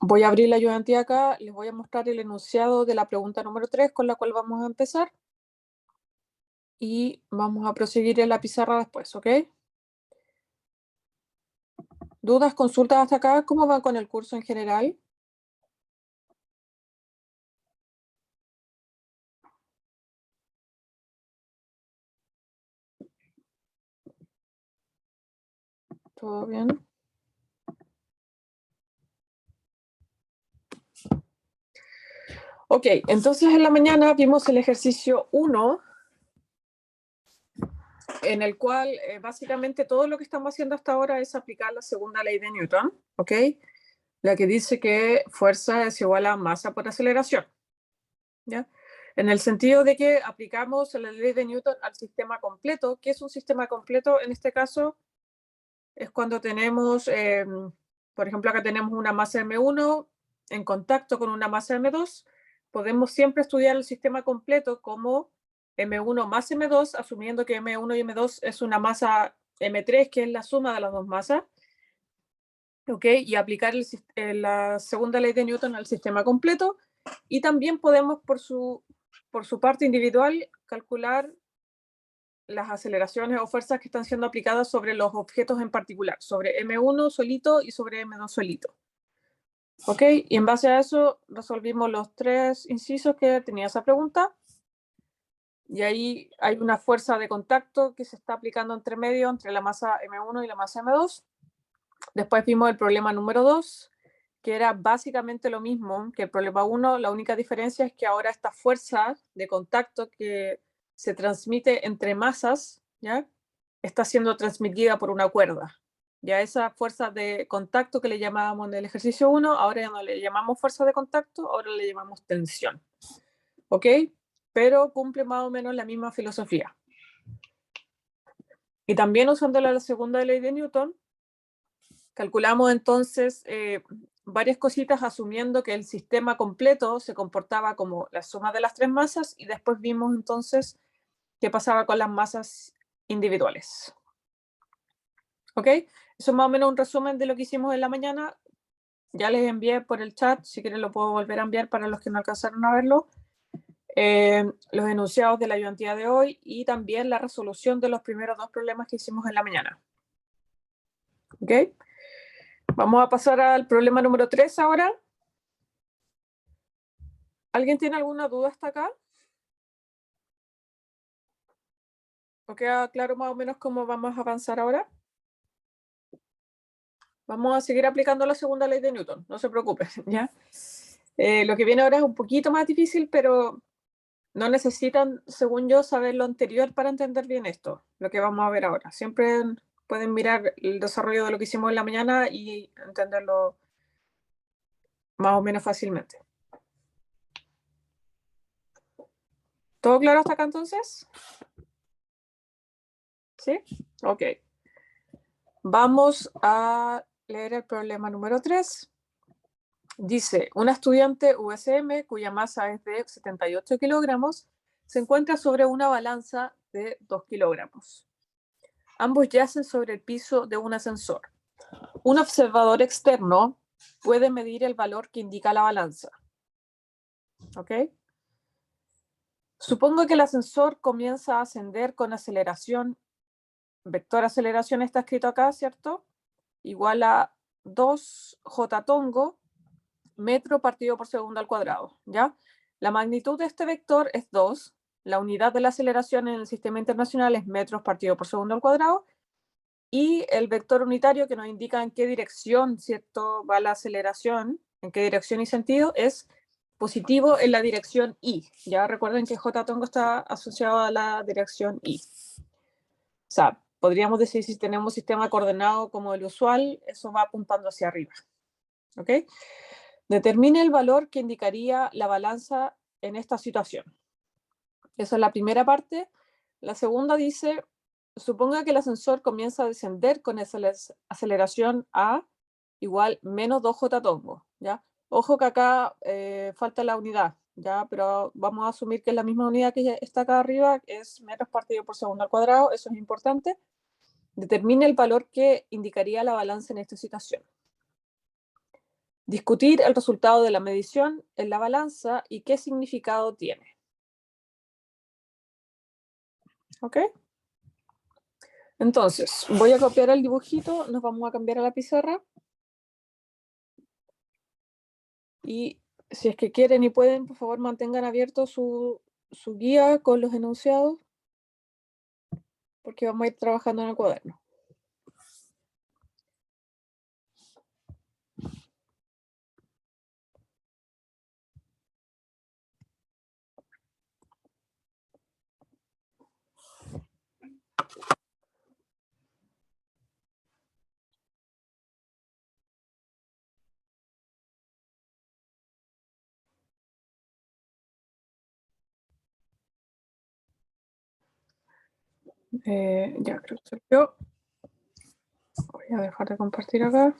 Voy a abrir la ayudantía acá, les voy a mostrar el enunciado de la pregunta número 3 con la cual vamos a empezar. Y vamos a proseguir en la pizarra después, ¿ok? ¿Dudas, consultas hasta acá? ¿Cómo van con el curso en general? ¿Todo bien? Ok, entonces en la mañana vimos el ejercicio 1, en el cual básicamente todo lo que estamos haciendo hasta ahora es aplicar la segunda ley de Newton, ¿ok? La que dice que fuerza es igual a masa por aceleración, ¿ya? En el sentido de que aplicamos la ley de Newton al sistema completo. ¿Qué es un sistema completo? En este caso es cuando tenemos, por ejemplo, acá tenemos una masa M1 en contacto con una masa M2. Podemos siempre estudiar el sistema completo como M1 más M2, asumiendo que M1 y M2 es una masa M3, que es la suma de las dos masas, ¿ok? Y aplicar la segunda ley de Newton al sistema completo. Y también podemos, por su parte individual, calcular las aceleraciones o fuerzas que están siendo aplicadas sobre los objetos en particular, sobre M1 solito y sobre M2 solito. ¿Ok? Y en base a eso resolvimos los 3 incisos que tenía esa pregunta. Y ahí hay una fuerza de contacto que se está aplicando entre medio, entre la masa M1 y la masa M2. Después vimos el problema número 2, que era básicamente lo mismo que el problema 1. La única diferencia es que ahora esta fuerza de contacto que se transmite entre masas, ¿ya?, está siendo transmitida por una cuerda. Ya esa fuerza de contacto que le llamábamos en el ejercicio 1, ahora ya no le llamamos fuerza de contacto, ahora le llamamos tensión. ¿Ok? Pero cumple más o menos la misma filosofía. Y también usando la segunda ley de Newton, calculamos entonces varias cositas asumiendo que el sistema completo se comportaba como la suma de las 3 masas, y después vimos entonces qué pasaba con las masas individuales. ¿Ok? Eso es más o menos un resumen de lo que hicimos en la mañana. Ya les envié por el chat, si quieren lo puedo volver a enviar para los que no alcanzaron a verlo, los enunciados de la ayudantía de hoy y también la resolución de los primeros 2 problemas que hicimos en la mañana. ¿Ok? Vamos a pasar al problema número 3 ahora. ¿Alguien tiene alguna duda hasta acá? ¿O queda claro más o menos cómo vamos a avanzar ahora? Vamos a seguir aplicando la segunda ley de Newton, no se preocupen, ¿ya? Lo que viene ahora es un poquito más difícil, pero no necesitan, según yo, saber lo anterior para entender bien esto, lo que vamos a ver ahora. Siempre pueden mirar el desarrollo de lo que hicimos en la mañana y entenderlo más o menos fácilmente. ¿Todo claro hasta acá entonces? ¿Sí? Ok. Vamos a leer el problema número 3. Dice, una estudiante USM cuya masa es de 78 kilogramos se encuentra sobre una balanza de 2 kilogramos. Ambos yacen sobre el piso de un ascensor. Un observador externo puede medir el valor que indica la balanza. ¿Ok? Supongo que el ascensor comienza a ascender con aceleración, vector aceleración está escrito acá, ¿cierto? Igual a 2j tongo metro partido por segundo al cuadrado, ¿ya? La magnitud de este vector es 2, la unidad de la aceleración en el sistema internacional es metros partido por segundo al cuadrado, y el vector unitario que nos indica en qué dirección, ¿cierto?, va la aceleración, en qué dirección y sentido, es positivo en la dirección y. Ya recuerden que J tongo está asociado a la dirección y. O sea, podríamos decir, si tenemos sistema coordenado como el usual, eso va apuntando hacia arriba. ¿Ok? Determine el valor que indicaría la balanza en esta situación. Esa es la primera parte. La segunda dice, suponga que el ascensor comienza a descender con esa aceleración a igual menos 2j tongo, ¿ya? Ojo que acá falta la unidad, ¿ya? Pero vamos a asumir que es la misma unidad que está acá arriba, es metros partido por segundo al cuadrado, eso es importante. Determine el valor que indicaría la balanza en esta situación. Discutir el resultado de la medición en la balanza y qué significado tiene. ¿Ok? Entonces, voy a copiar el dibujito, nos vamos a cambiar a la pizarra. Y si es que quieren y pueden, por favor, mantengan abierto su guía con los enunciados, porque vamos a ir trabajando en el cuaderno. Ya creo que salió. Voy a dejar de compartir acá.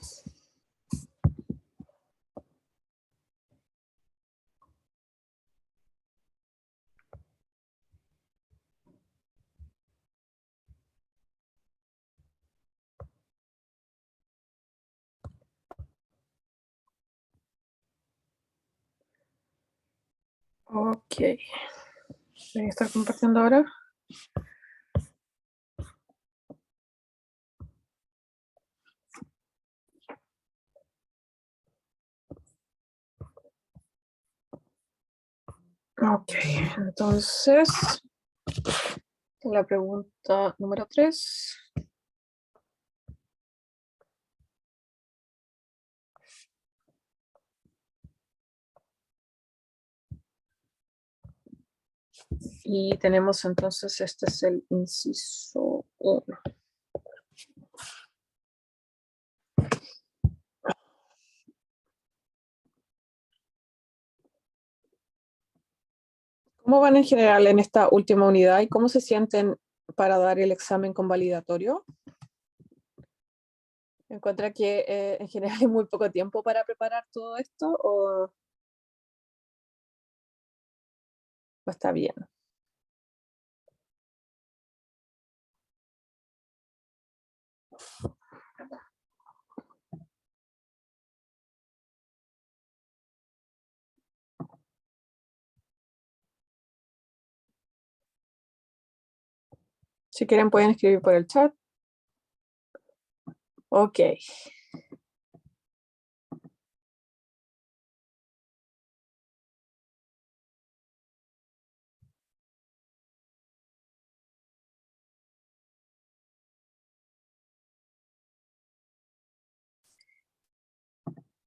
Ok. Voy a estar compartiendo ahora. Ok, entonces, la pregunta número 3. Y tenemos entonces, este es el inciso 1. ¿Cómo van en general en esta última unidad y cómo se sienten para dar el examen convalidatorio? ¿Encuentra que en general hay muy poco tiempo para preparar todo esto o está bien? Si quieren pueden escribir por el chat. Ok.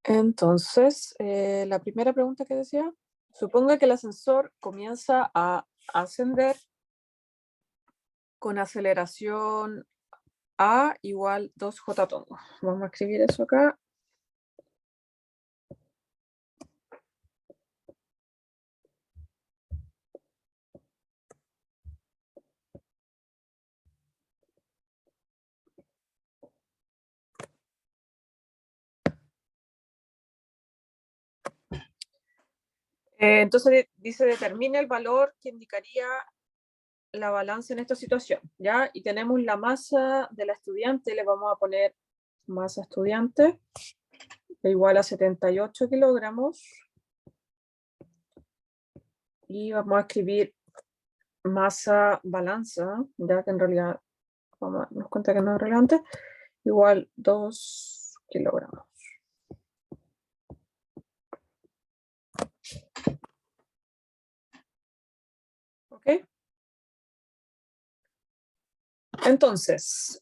Entonces, la primera pregunta que decía, suponga que el ascensor comienza a ascender con aceleración A igual 2J todo. Vamos a escribir eso acá. Entonces dice, determine el valor que indicaría la balanza en esta situación, ¿ya? Y tenemos la masa de la estudiante, le vamos a poner masa estudiante, igual a 78 kilogramos. Y vamos a escribir masa balanza, ya que en realidad vamos a darnos cuenta que no es relevante, igual 2 kilogramos. ¿Ok? Entonces,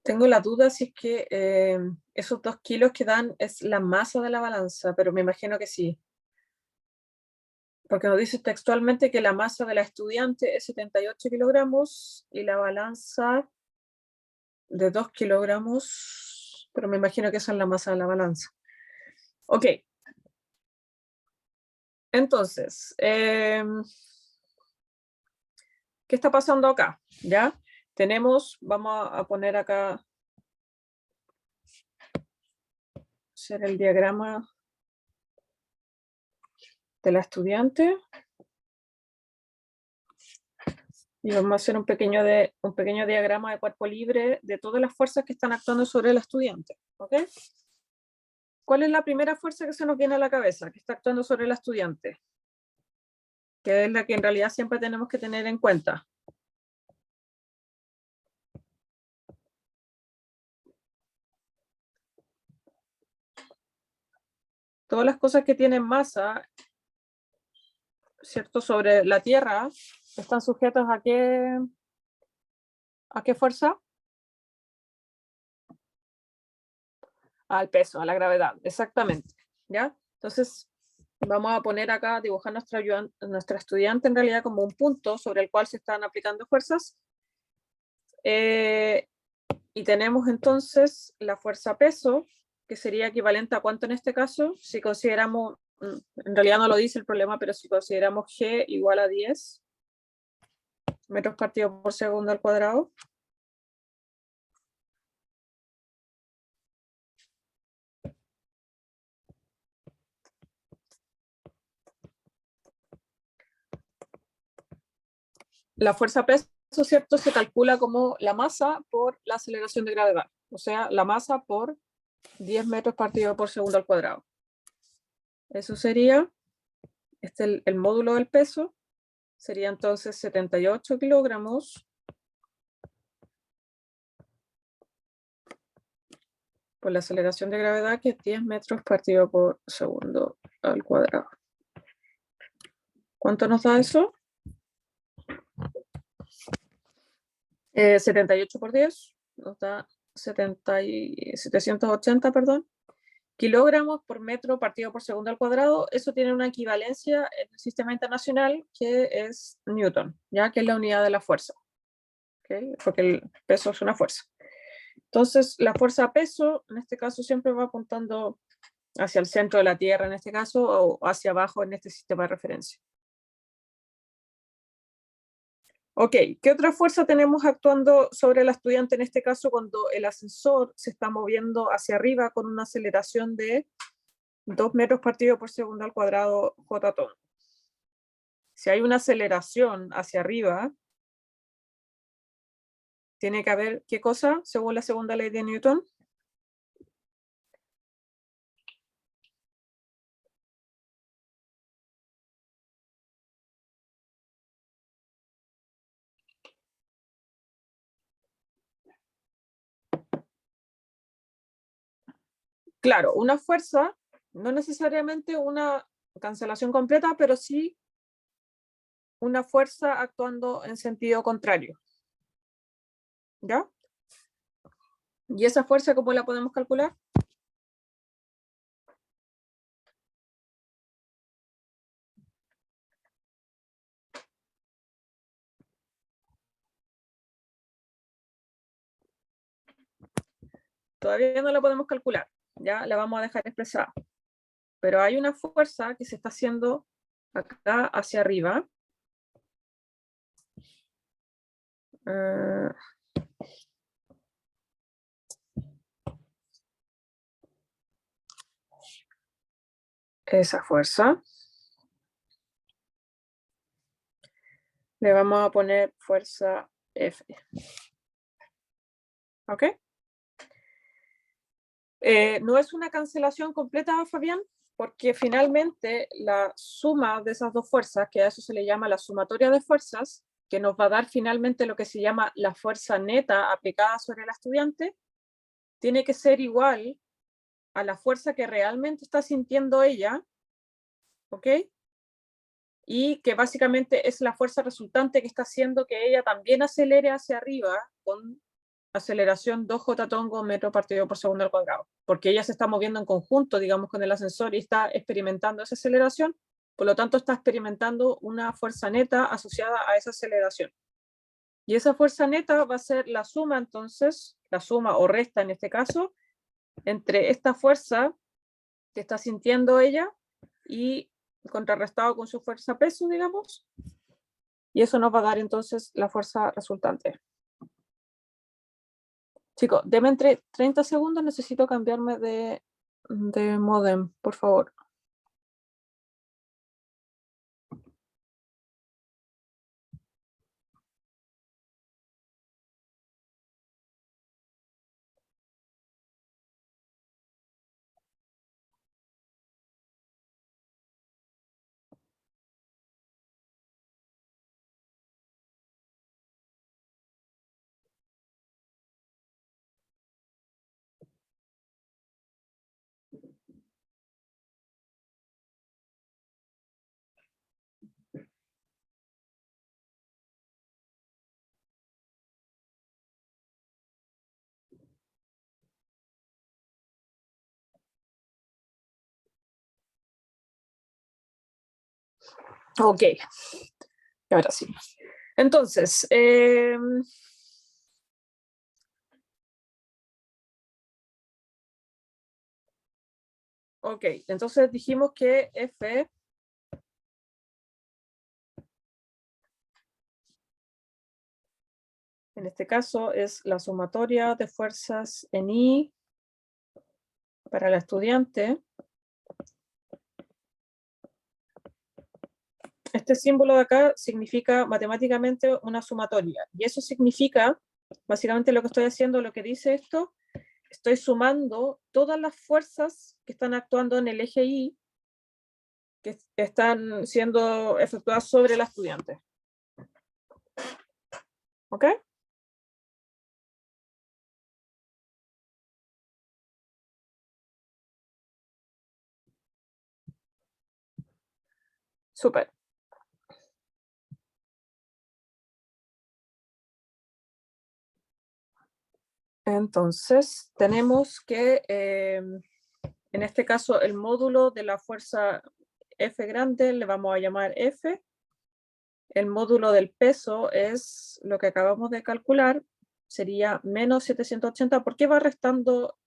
tengo la duda si es que esos 2 kilos que dan es la masa de la balanza, pero me imagino que sí. Porque nos dice textualmente que la masa de la estudiante es 78 kilogramos y la balanza de 2 kilogramos, pero me imagino que esa es la masa de la balanza. Ok. Entonces, ¿qué está pasando acá? ¿Ya? Tenemos, vamos a poner acá, hacer el diagrama de la estudiante. Y vamos a hacer un pequeño diagrama de cuerpo libre de todas las fuerzas que están actuando sobre el estudiante. ¿Ok? ¿Cuál es la primera fuerza que se nos viene a la cabeza que está actuando sobre el estudiante? Que es la que en realidad siempre tenemos que tener en cuenta. Todas las cosas que tienen masa, ¿cierto?, sobre la Tierra, están sujetas ¿a qué fuerza? Al peso, a la gravedad, exactamente. ¿Ya? Entonces, vamos a poner acá, dibujar nuestra estudiante en realidad como un punto sobre el cual se están aplicando fuerzas. Y tenemos entonces la fuerza peso, que sería equivalente a cuánto en este caso, si consideramos, en realidad no lo dice el problema, pero si consideramos G igual a 10 metros partidos por segundo al cuadrado. La fuerza peso, ¿cierto?, se calcula como la masa por la aceleración de gravedad, o sea, la masa por 10 metros partido por segundo al cuadrado. Eso sería, el módulo del peso, sería entonces 78 kilogramos por la aceleración de gravedad, que es 10 metros partido por segundo al cuadrado. ¿Cuánto nos da eso? 78 por 10 nos da 780, perdón, kilogramos por metro partido por segundo al cuadrado. Eso tiene una equivalencia en el sistema internacional que es Newton, ya que es la unidad de la fuerza, ¿okay? Porque el peso es una fuerza. Entonces, la fuerza peso, en este caso, siempre va apuntando hacia el centro de la Tierra, en este caso, o hacia abajo en este sistema de referencia. Ok, ¿qué otra fuerza tenemos actuando sobre el estudiante en este caso cuando el ascensor se está moviendo hacia arriba con una aceleración de 2 metros partido por segundo al cuadrado J-ton? Si hay una aceleración hacia arriba, tiene que haber, ¿qué cosa? Según la segunda ley de Newton. Claro, una fuerza, no necesariamente una cancelación completa, pero sí una fuerza actuando en sentido contrario. ¿Ya? ¿Y esa fuerza cómo la podemos calcular? Todavía no la podemos calcular, ya la vamos a dejar expresada. Pero hay una fuerza que se está haciendo acá hacia arriba. Esa fuerza. Le vamos a poner fuerza F. ¿Ok? No es una cancelación completa, Fabián, porque finalmente la suma de esas dos fuerzas, que a eso se le llama la sumatoria de fuerzas, que nos va a dar finalmente lo que se llama la fuerza neta aplicada sobre el estudiante, tiene que ser igual a la fuerza que realmente está sintiendo ella, ¿ok? Y que básicamente es la fuerza resultante que está haciendo que ella también acelere hacia arriba con aceleración 2J tongo metro partido por segundo al cuadrado, porque ella se está moviendo en conjunto, digamos, con el ascensor y está experimentando esa aceleración, por lo tanto está experimentando una fuerza neta asociada a esa aceleración. Y esa fuerza neta va a ser la suma, entonces, la suma o resta en este caso, entre esta fuerza que está sintiendo ella y contrarrestado con su fuerza peso, digamos, y eso nos va a dar entonces la fuerza resultante. Chicos, denme entre 30 segundos, necesito cambiarme de modem, por favor. Ok, ahora sí. Entonces, ok, entonces dijimos que F en este caso es la sumatoria de fuerzas en I para la estudiante. Este símbolo de acá significa matemáticamente una sumatoria. Y eso significa, básicamente lo que estoy haciendo, lo que dice esto, estoy sumando todas las fuerzas que están actuando en el eje Y, que están siendo efectuadas sobre la estudiante. ¿Ok? Súper. Entonces, tenemos que, en este caso, el módulo de la fuerza F grande le vamos a llamar F. El módulo del peso es lo que acabamos de calcular, sería menos 780. ¿Por qué va restando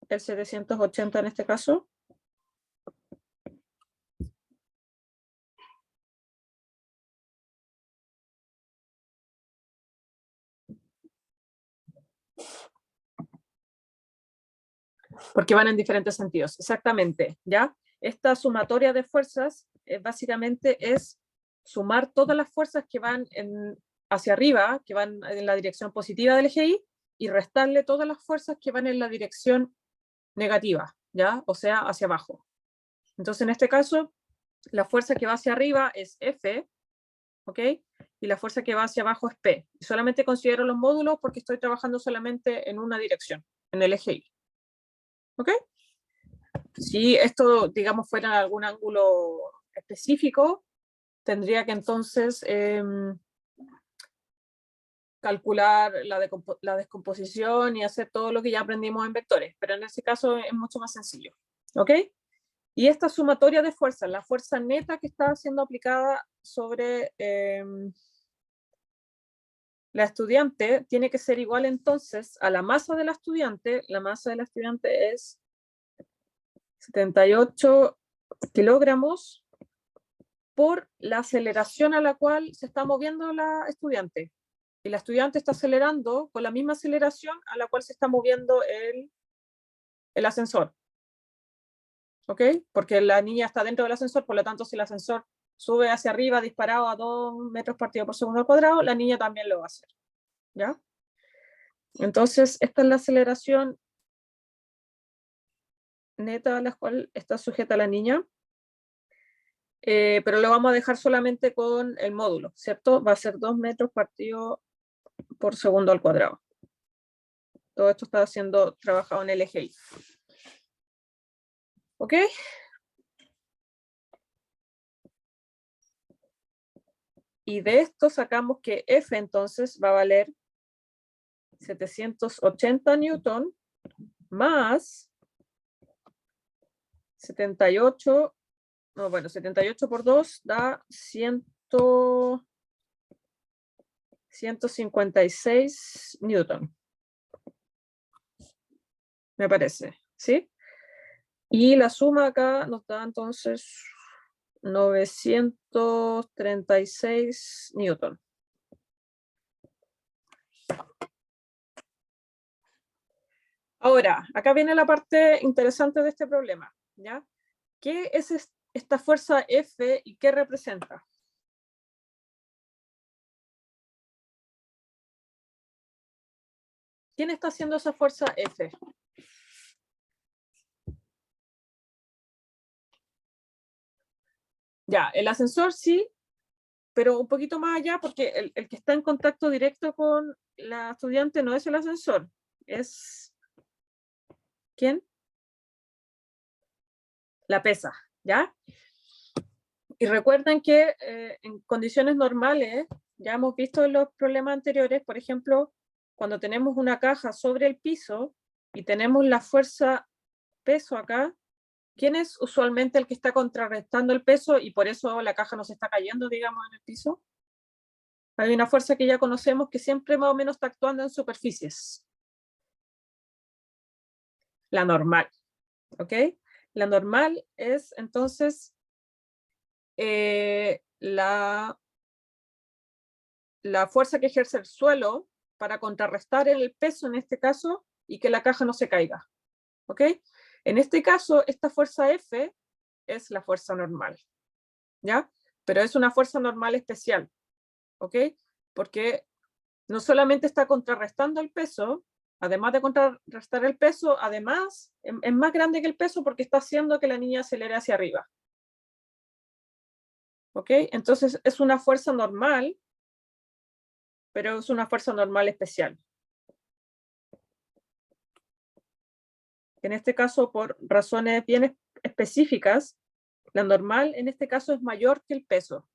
el 780 en este caso? Porque van en diferentes sentidos, exactamente, ¿ya? Esta sumatoria de fuerzas básicamente es sumar todas las fuerzas que van hacia arriba, que van en la dirección positiva del eje Y, y restarle todas las fuerzas que van en la dirección negativa, ¿ya? O sea, hacia abajo. Entonces, en este caso, la fuerza que va hacia arriba es F, ¿ok? Y la fuerza que va hacia abajo es P. Y solamente considero los módulos porque estoy trabajando solamente en una dirección, en el eje Y. ¿Ok? Si esto, digamos, fuera en algún ángulo específico, tendría que entonces calcular la descomposición y hacer todo lo que ya aprendimos en vectores, pero en ese caso es mucho más sencillo. ¿Ok? Y esta sumatoria de fuerzas, la fuerza neta que está siendo aplicada sobre la estudiante, tiene que ser igual entonces a la masa de la estudiante. La masa de la estudiante es 78 kilogramos por la aceleración a la cual se está moviendo la estudiante. Y la estudiante está acelerando con la misma aceleración a la cual se está moviendo el ascensor. ¿Ok? Porque la niña está dentro del ascensor, por lo tanto, si el ascensor sube hacia arriba disparado a 2 metros partido por segundo al cuadrado, la niña también lo va a hacer. ¿Ya? Entonces, esta es la aceleración neta a la cual está sujeta la niña. Pero lo vamos a dejar solamente con el módulo, ¿cierto? Va a ser 2 metros partido por segundo al cuadrado. Todo esto está siendo trabajado en el eje Y. ¿Ok? Y de esto sacamos que F entonces va a valer 780 newton más 78, no, bueno, 78 por 2 da 156 newton. Me parece, ¿sí? Y la suma acá nos da entonces 936 newton. Ahora, acá viene la parte interesante de este problema, ¿ya? ¿Qué es esta fuerza F y qué representa? ¿Quién está haciendo esa fuerza F? Ya, el ascensor sí, pero un poquito más allá, porque el que está en contacto directo con la estudiante no es el ascensor, es... ¿Quién? La pesa, ¿ya? Y recuerden que en condiciones normales, ya hemos visto en los problemas anteriores, por ejemplo, cuando tenemos una caja sobre el piso y tenemos la fuerza peso acá, ¿quién es usualmente el que está contrarrestando el peso y por eso la caja no se está cayendo, digamos, en el piso? Hay una fuerza que ya conocemos que siempre más o menos está actuando en superficies. La normal, ¿ok? La normal es entonces la fuerza que ejerce el suelo para contrarrestar el peso en este caso y que la caja no se caiga, ¿ok? En este caso, esta fuerza F es la fuerza normal, ¿ya? Pero es una fuerza normal especial, ¿ok? Porque no solamente está contrarrestando el peso, además de contrarrestar el peso, además es más grande que el peso porque está haciendo que la niña acelere hacia arriba. ¿Ok? Entonces es una fuerza normal, pero es una fuerza normal especial. En este caso, por razones bien específicas, la normal en este caso es mayor que el peso,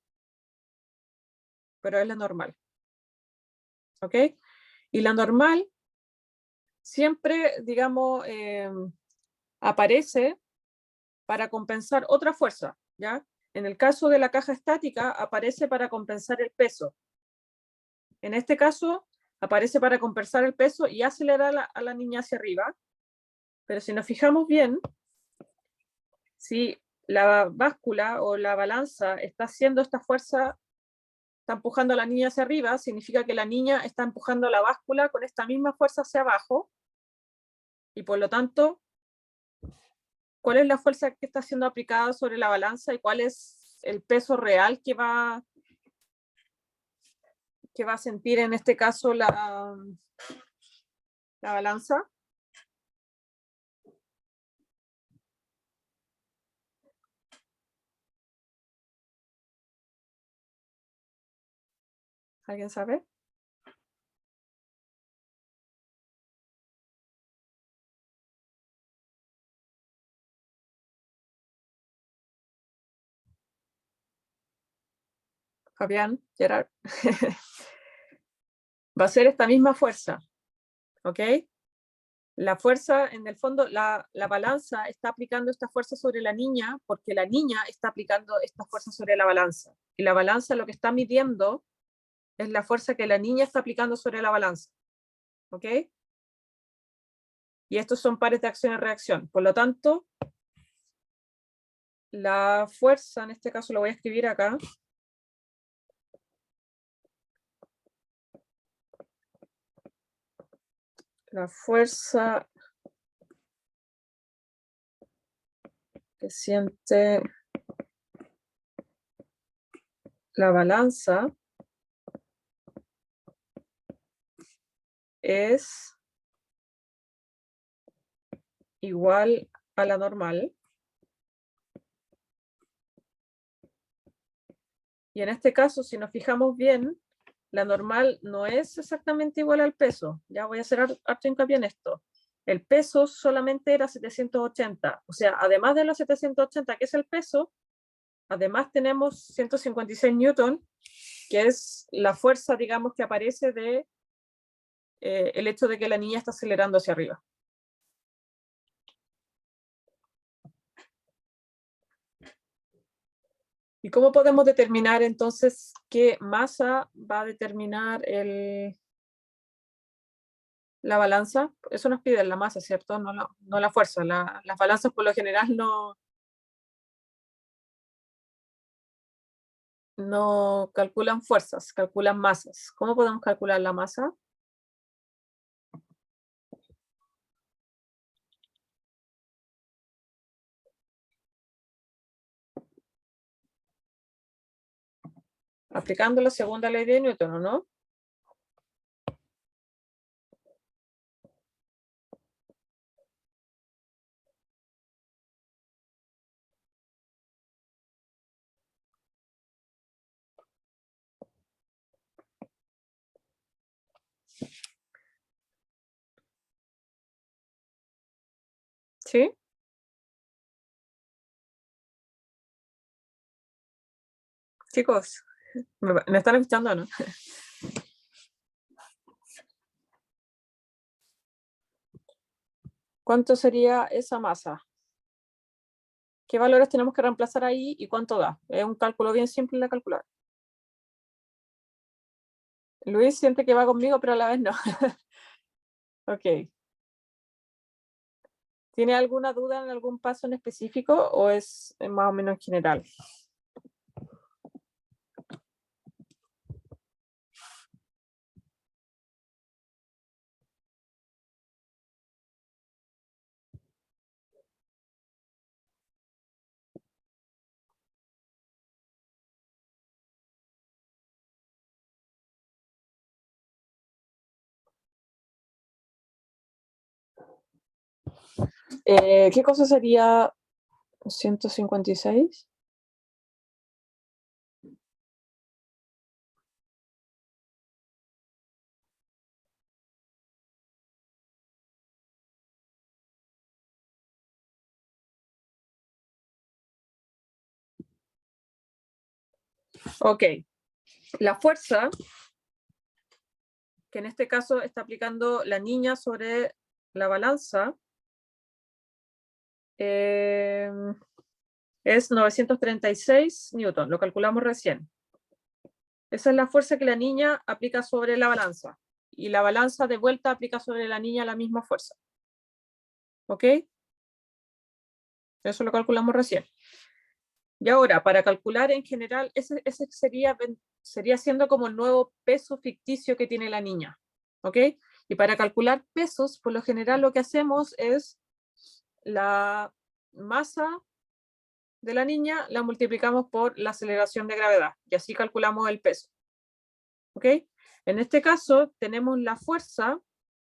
pero es la normal. ¿Ok? Y la normal siempre, digamos, aparece para compensar otra fuerza, ¿ya? En el caso de la caja estática, aparece para compensar el peso. En este caso, aparece para compensar el peso y acelerar a la niña hacia arriba. Pero si nos fijamos bien, si la báscula o la balanza está haciendo esta fuerza, está empujando a la niña hacia arriba, significa que la niña está empujando la báscula con esta misma fuerza hacia abajo, y por lo tanto, ¿cuál es la fuerza que está siendo aplicada sobre la balanza y cuál es el peso real que va a sentir en este caso la balanza? ¿Alguien sabe? Fabián, Gerard. Va a ser esta misma fuerza, ¿ok? La fuerza, en el fondo, la balanza está aplicando esta fuerza sobre la niña porque la niña está aplicando esta fuerza sobre la balanza. Y la balanza lo que está midiendo es la fuerza que la niña está aplicando sobre la balanza, ¿ok? Y estos son pares de acción y reacción. Por lo tanto, la fuerza, en este caso lo voy a escribir acá, la fuerza que siente la balanza es igual a la normal. Y en este caso, si nos fijamos bien, la normal no es exactamente igual al peso. Ya voy a hacer harto hincapié en esto. El peso solamente era 780. O sea, además de los 780, que es el peso, además tenemos 156 newton, que es la fuerza, digamos, que aparece de el hecho de que la niña está acelerando hacia arriba. ¿Y cómo podemos determinar entonces qué masa va a determinar la balanza? Eso nos pide la masa, ¿cierto? No la fuerza. Las balanzas por lo general no calculan fuerzas, calculan masas. ¿Cómo podemos calcular la masa? Aplicando la segunda ley de Newton, ¿o no? ¿Sí? Chicos, ¿me están escuchando o no? ¿Cuánto sería esa masa? ¿Qué valores tenemos que reemplazar ahí y cuánto da? Es un cálculo bien simple en la calculadora. Luis siente que va conmigo, pero a la vez no. Ok. ¿Tiene alguna duda en algún paso en específico o es más o menos general? ¿Qué cosa sería 156? Ok. La fuerza, que en este caso está aplicando la niña sobre la balanza, es 936 newton, lo calculamos recién. Esa es la fuerza que la niña aplica sobre la balanza. Y la balanza de vuelta aplica sobre la niña la misma fuerza. ¿Ok? Eso lo calculamos recién. Y ahora, para calcular en general, ese sería siendo como el nuevo peso ficticio que tiene la niña. ¿Ok? Y para calcular pesos, por lo general lo que hacemos es la masa de la niña la multiplicamos por la aceleración de gravedad y así calculamos el peso. ¿Ok? En este caso tenemos la fuerza,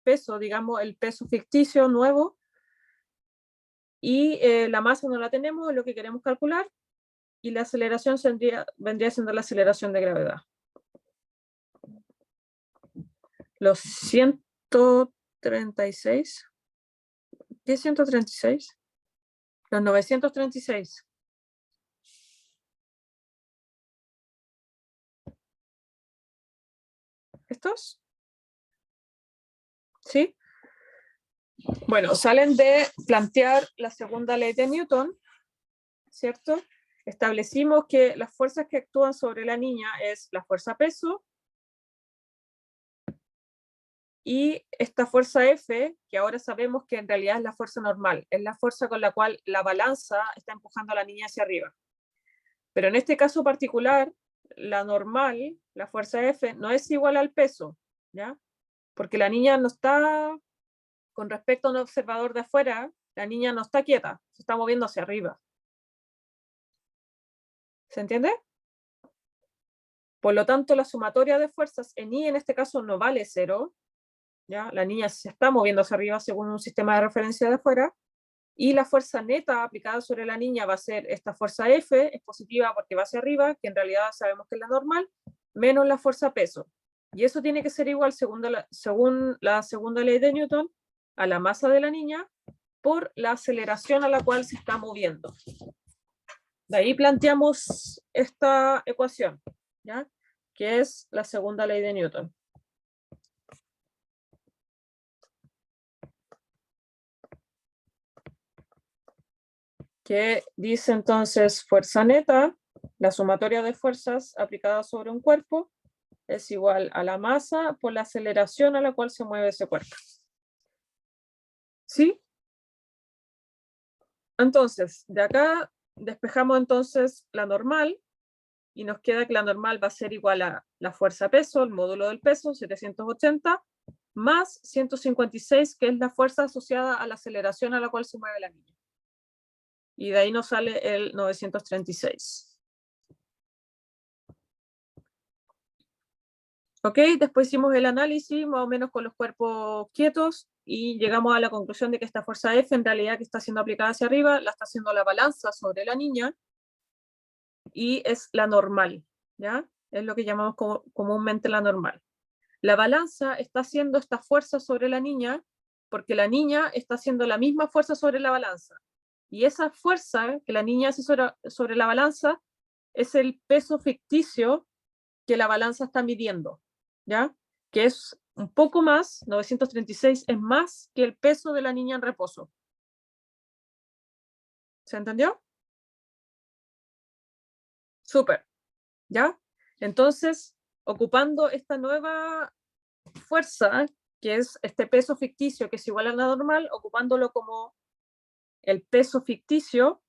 peso, digamos el peso ficticio nuevo, y la masa no la tenemos, es lo que queremos calcular, y la aceleración vendría siendo la aceleración de gravedad. Los 136. ¿Qué es 136? Los 936. ¿Estos? ¿Sí? Bueno, salen de plantear la segunda ley de Newton, ¿cierto? Establecimos que las fuerzas que actúan sobre la niña es la fuerza peso y esta fuerza F, que ahora sabemos que en realidad es la fuerza normal, es la fuerza con la cual la balanza está empujando a la niña hacia arriba. Pero en este caso particular, la normal, la fuerza F, no es igual al peso, ¿ya? Porque la niña no está, con respecto a un observador de afuera, la niña no está quieta, se está moviendo hacia arriba. ¿Se entiende? Por lo tanto, la sumatoria de fuerzas en I en este caso no vale 0, ¿ya? La niña se está moviendo hacia arriba según un sistema de referencia de afuera, y la fuerza neta aplicada sobre la niña va a ser esta fuerza F, es positiva porque va hacia arriba, que en realidad sabemos que es la normal, menos la fuerza peso. Y eso tiene que ser igual, según la segunda ley de Newton, a la masa de la niña por la aceleración a la cual se está moviendo. De ahí planteamos esta ecuación, ¿ya? Que es la segunda ley de Newton. Que dice entonces fuerza neta, la sumatoria de fuerzas aplicadas sobre un cuerpo, es igual a la masa por la aceleración a la cual se mueve ese cuerpo. ¿Sí? Entonces, de acá despejamos entonces la normal y nos queda que la normal va a ser igual a la fuerza peso, el módulo del peso, 780, más 156, que es la fuerza asociada a la aceleración a la cual se mueve la niña. Y de ahí nos sale el 936. ¿Ok? Después hicimos el análisis más o menos con los cuerpos quietos y llegamos a la conclusión de que esta fuerza F en realidad que está siendo aplicada hacia arriba la está haciendo la balanza sobre la niña y es la normal, ¿ya? Es lo que llamamos comúnmente la normal. La balanza está haciendo esta fuerza sobre la niña porque la niña está haciendo la misma fuerza sobre la balanza. Y esa fuerza que la niña hace sobre la balanza es el peso ficticio que la balanza está midiendo, ¿ya? Que es un poco más, 936 es más que el peso de la niña en reposo. ¿Se entendió? Súper, ¿ya? Entonces, ocupando esta nueva fuerza, que es este peso ficticio, que es igual a la normal, ocupándolo como el peso ficticio,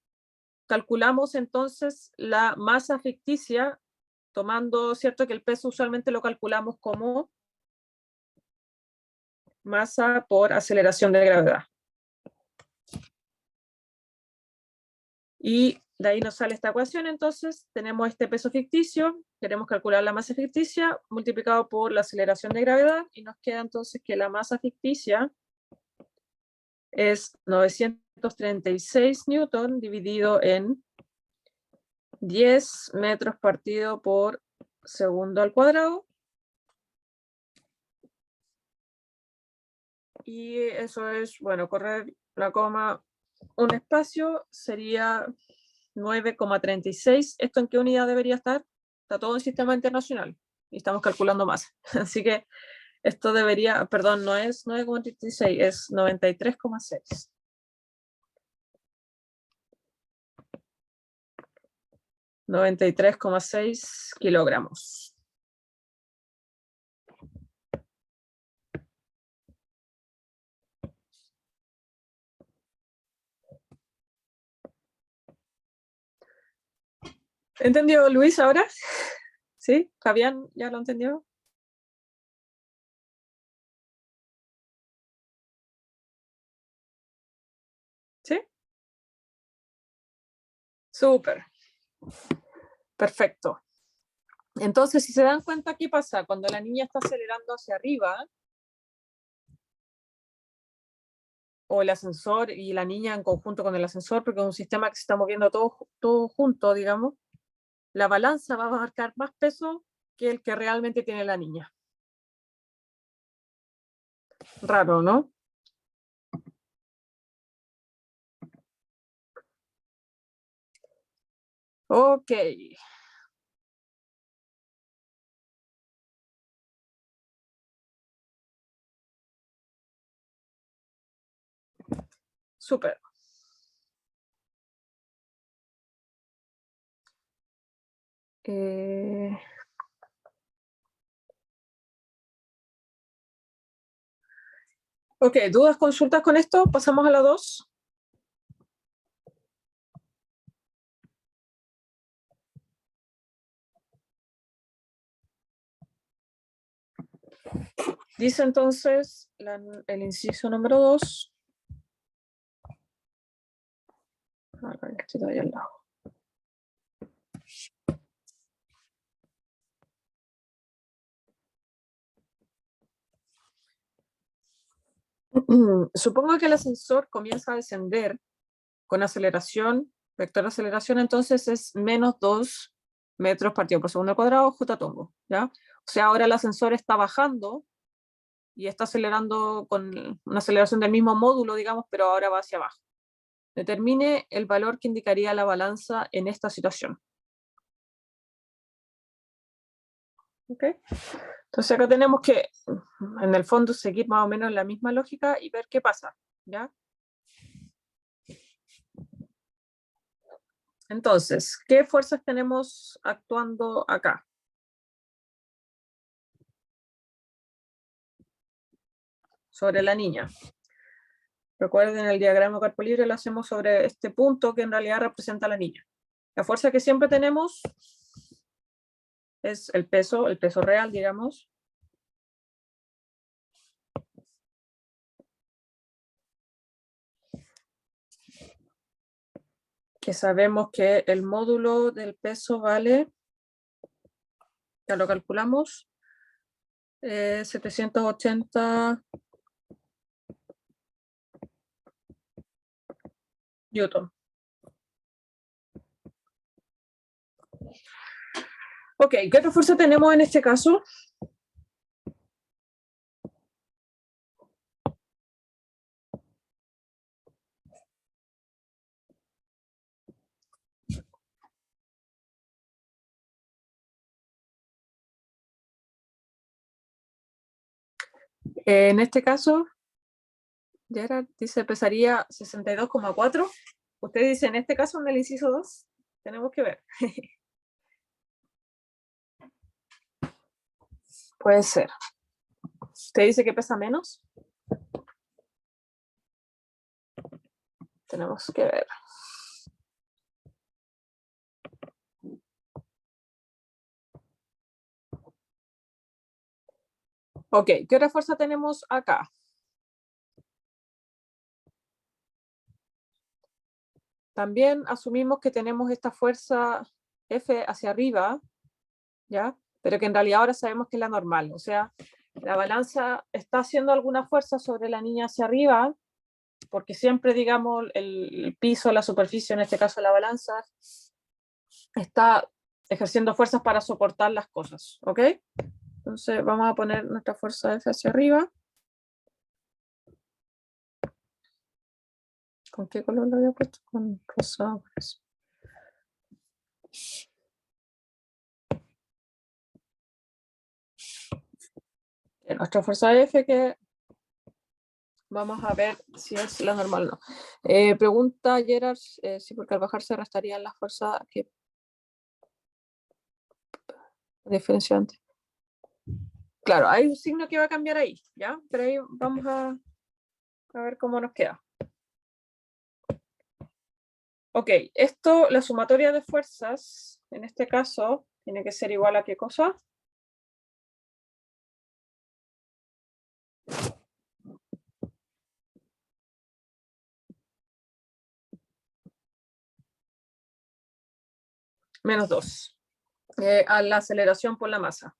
calculamos entonces la masa ficticia, tomando, ¿cierto?, que el peso usualmente lo calculamos como masa por aceleración de gravedad. Y de ahí nos sale esta ecuación, entonces tenemos este peso ficticio, queremos calcular la masa ficticia multiplicado por la aceleración de gravedad, y nos queda entonces que la masa ficticia es 936 newton dividido en 10 metros partido por segundo al cuadrado. Y eso es, bueno, correr la coma un espacio sería 9,36. ¿Esto en qué unidad debería estar? Está todo en sistema internacional y estamos calculando masa. Así que esto debería, perdón, no es 9,36, es 93,6. 93,6 kilogramos. ¿Entendió Luis ahora? ¿Sí? ¿Fabián ya lo entendió? ¿Sí? Súper. Perfecto. Entonces, si se dan cuenta, ¿qué pasa? Cuando la niña está acelerando hacia arriba, o el ascensor y la niña en conjunto con el ascensor, porque es un sistema que se está moviendo todo junto, digamos, la balanza va a marcar más peso que el que realmente tiene la niña. Raro, ¿no? Ok. Súper. Ok, ¿dudas, consultas con esto? Pasamos a la 2. Dice entonces el inciso número 2. Acá estoy ahí al lado. Supongo que el ascensor comienza a descender con aceleración, vector de aceleración, entonces es menos 2 metros partido por segundo al cuadrado, j tongo, ¿ya? O sea, ahora el ascensor está bajando y está acelerando con una aceleración del mismo módulo, digamos, pero ahora va hacia abajo. Determine el valor que indicaría la balanza en esta situación. ¿Ok? Entonces acá tenemos que, en el fondo, seguir más o menos la misma lógica y ver qué pasa, ¿ya? Entonces, ¿qué fuerzas tenemos actuando acá? Sobre la niña. Recuerden, el diagrama cuerpo libre lo hacemos sobre este punto que en realidad representa a la niña. La fuerza que siempre tenemos es el peso real, digamos. Que sabemos que el módulo del peso vale, ya lo calculamos, 780 newton. Ok, ¿qué otra fuerza tenemos en este caso? En este caso, Gerard dice pesaría 62,4. Usted dice en este caso en el inciso 2, tenemos que ver. Puede ser. ¿Te dice que pesa menos? Tenemos que ver. Ok, ¿qué otra fuerza tenemos acá? También asumimos que tenemos esta fuerza F hacia arriba, ¿ya? Pero que en realidad ahora sabemos que es la normal. O sea, la balanza está haciendo alguna fuerza sobre la niña hacia arriba, porque siempre, digamos, el piso, la superficie, en este caso la balanza, está ejerciendo fuerzas para soportar las cosas, ¿ok? Entonces vamos a poner nuestra fuerza F hacia arriba. ¿Con qué color lo había puesto? Con rosa. Nuestra fuerza F, que vamos a ver si es la normal o no. Pregunta Gerard si por Carvajal se restarían las fuerzas que diferencia antes. Claro, hay un signo que va a cambiar ahí, ¿ya? Pero ahí vamos a ver cómo nos queda. Ok, esto, la sumatoria de fuerzas, en este caso, tiene que ser igual a ¿qué cosa? Menos 2. A la aceleración por la masa.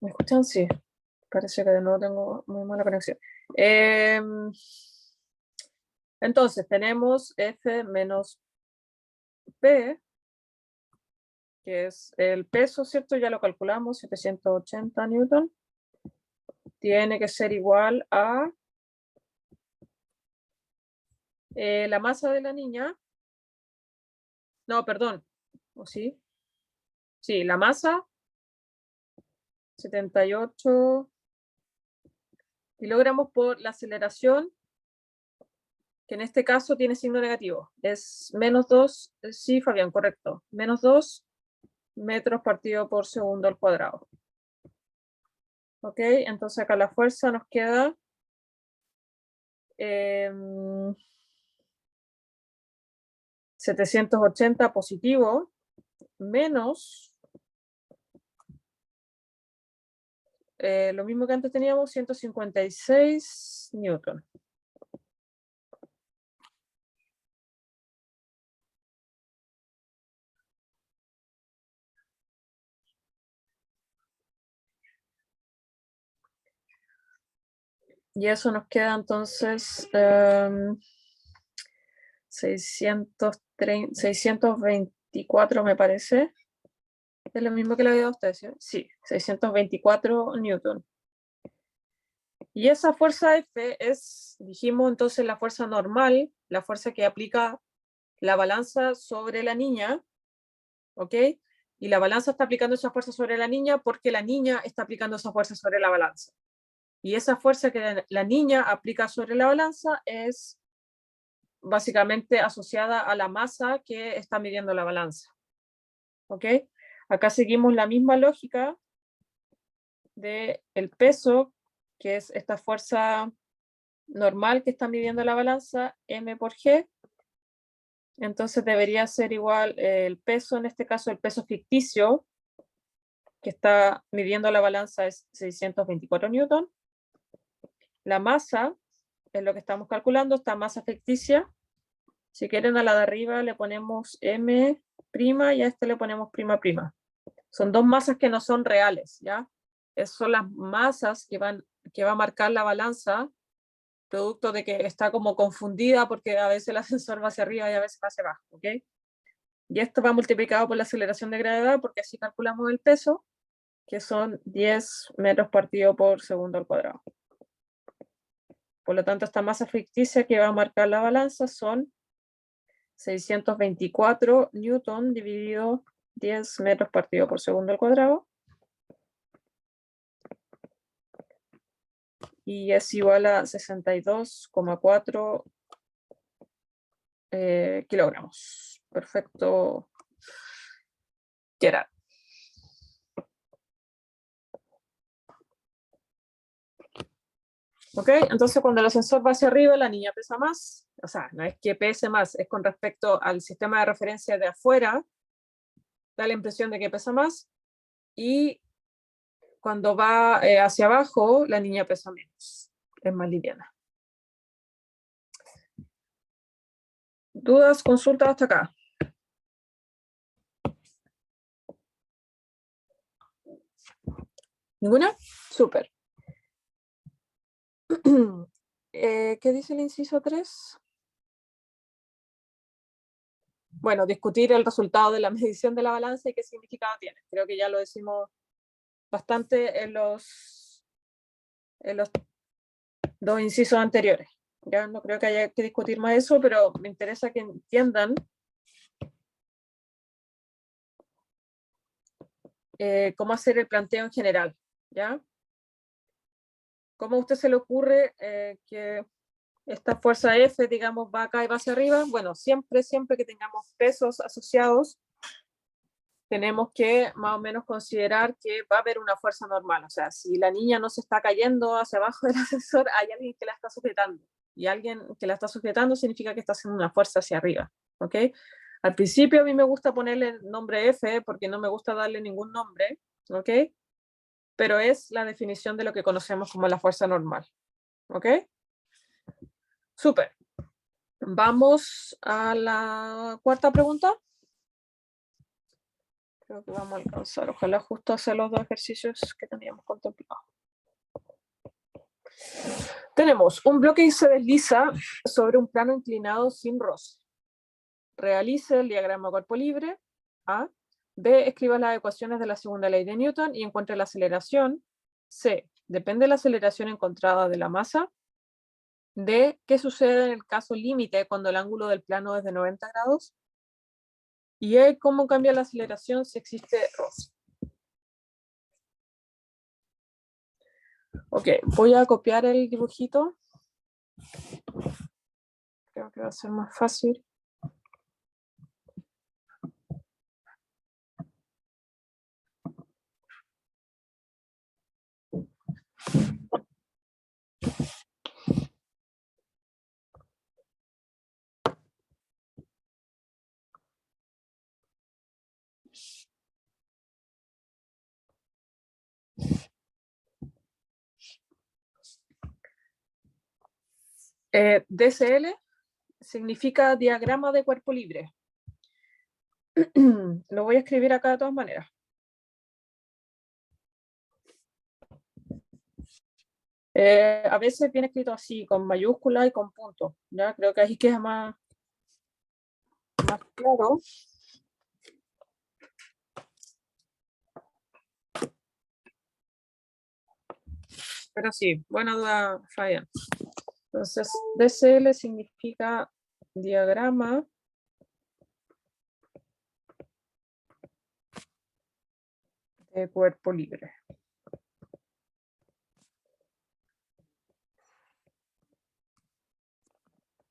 ¿Me escuchan? Sí. Parece que de nuevo tengo muy mala conexión. Entonces, tenemos F menos P, que es el peso, ¿cierto? Ya lo calculamos, 780 newton. Tiene que ser igual a la masa de la niña. No, perdón. ¿O sí? Sí, la masa, 78 kilogramos por la aceleración, que en este caso tiene signo negativo. Es menos 2, sí, Fabián, correcto. Menos 2 metros partido por segundo al cuadrado. Ok, entonces acá la fuerza nos queda 780 positivo menos lo mismo que antes teníamos, 156 newton. Y eso nos queda entonces 624 me parece. Es lo mismo que le había dado a ustedes, ¿sí? Sí, 624 newton. Y esa fuerza F es, dijimos entonces, la fuerza normal, la fuerza que aplica la balanza sobre la niña, ¿ok? Y la balanza está aplicando esa fuerza sobre la niña porque la niña está aplicando esa fuerza sobre la balanza. Y esa fuerza que la niña aplica sobre la balanza es básicamente asociada a la masa que está midiendo la balanza. ¿Ok? Acá seguimos la misma lógica del peso, que es esta fuerza normal que está midiendo la balanza, M por G. Entonces debería ser igual el peso, en este caso el peso ficticio, que está midiendo la balanza es 624 newton. La masa es lo que estamos calculando, esta masa ficticia. Si quieren a la de arriba le ponemos M' y a este le ponemos prima. Son dos masas que no son reales, ¿ya? Esas son las masas que va a marcar la balanza, producto de que está como confundida porque a veces el ascensor va hacia arriba y a veces va hacia abajo, ¿ok? Y esto va multiplicado por la aceleración de gravedad porque así calculamos el peso, que son 10 metros partido por segundo al cuadrado. Por lo tanto, esta masa ficticia que va a marcar la balanza son 624 newton dividido 10 metros partido por segundo al cuadrado. Y es igual a 62,4 kilogramos. Perfecto, Gerard. ¿Ok? Entonces, cuando el ascensor va hacia arriba, la niña pesa más. O sea, no es que pese más, es con respecto al sistema de referencia de afuera, da la impresión de que pesa más. Y cuando va hacia abajo, la niña pesa menos. Es más liviana. ¿Dudas, consultas hasta acá? ¿Ninguna? Súper. ¿Qué dice el inciso 3? Bueno, discutir el resultado de la medición de la balanza y qué significado tiene. Creo que ya lo decimos bastante en los dos incisos anteriores. Ya no creo que haya que discutir más eso, pero me interesa que entiendan cómo hacer el planteo en general, ¿ya? ¿Cómo a usted se le ocurre que esta fuerza F, digamos, va acá y va hacia arriba? Bueno, siempre que tengamos pesos asociados, tenemos que más o menos considerar que va a haber una fuerza normal. O sea, si la niña no se está cayendo hacia abajo del ascensor, hay alguien que la está sujetando. Y alguien que la está sujetando significa que está haciendo una fuerza hacia arriba. ¿Ok? Al principio a mí me gusta ponerle el nombre F porque no me gusta darle ningún nombre. ¿Ok? Pero es la definición de lo que conocemos como la fuerza normal. ¿Ok? Súper. Vamos a la cuarta pregunta. Creo que vamos a alcanzar. Ojalá justo hacer los dos ejercicios que teníamos contemplados. Tenemos un bloque que se desliza sobre un plano inclinado sin roce. Realice el diagrama cuerpo libre. A. B. Escriba las ecuaciones de la segunda ley de Newton y encuentre la aceleración. C. Depende de la aceleración encontrada de la masa. D. ¿Qué sucede en el caso límite cuando el ángulo del plano es de 90 grados? Y E. ¿Cómo cambia la aceleración si existe roce? Ok, voy a copiar el dibujito. Creo que va a ser más fácil. DCL significa diagrama de cuerpo libre. Lo voy a escribir acá de todas maneras. A veces viene escrito así, con mayúsculas y con puntos. ¿Ya? Creo que ahí queda más claro. Pero sí, buena duda, Fabián. Entonces, DCL significa diagrama de cuerpo libre.